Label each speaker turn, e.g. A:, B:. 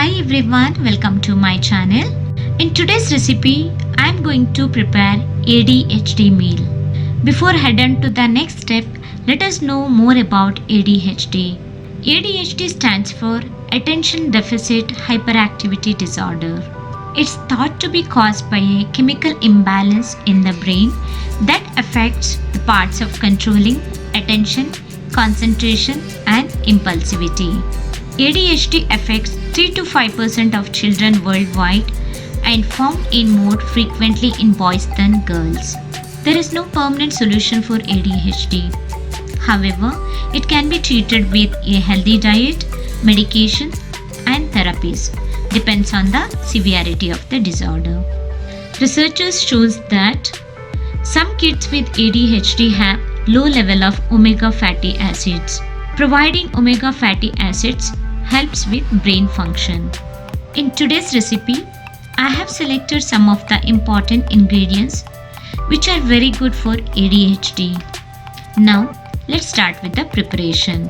A: Hi everyone, welcome to my channel. In today's recipe, I am going to prepare ADHD meal. Before head on to the next step, let us know more about ADHD. ADHD stands for Attention Deficit Hyperactivity Disorder. It's thought to be caused by a chemical imbalance in the brain that affects the parts of controlling attention, concentration, and impulsivity. ADHD affects 3 to 5% of children worldwide and found in more frequently in boys than girls. There is no permanent solution for ADHD. However, it can be treated with a healthy diet, medication, and therapies. Depends on the severity of the disorder. Researchers shows that some kids with ADHD have low level of omega fatty acids. Providing omega fatty acids helps with brain function. In today's recipe, I have selected some of the important ingredients which are very good for ADHD. Now, let's start with the preparation.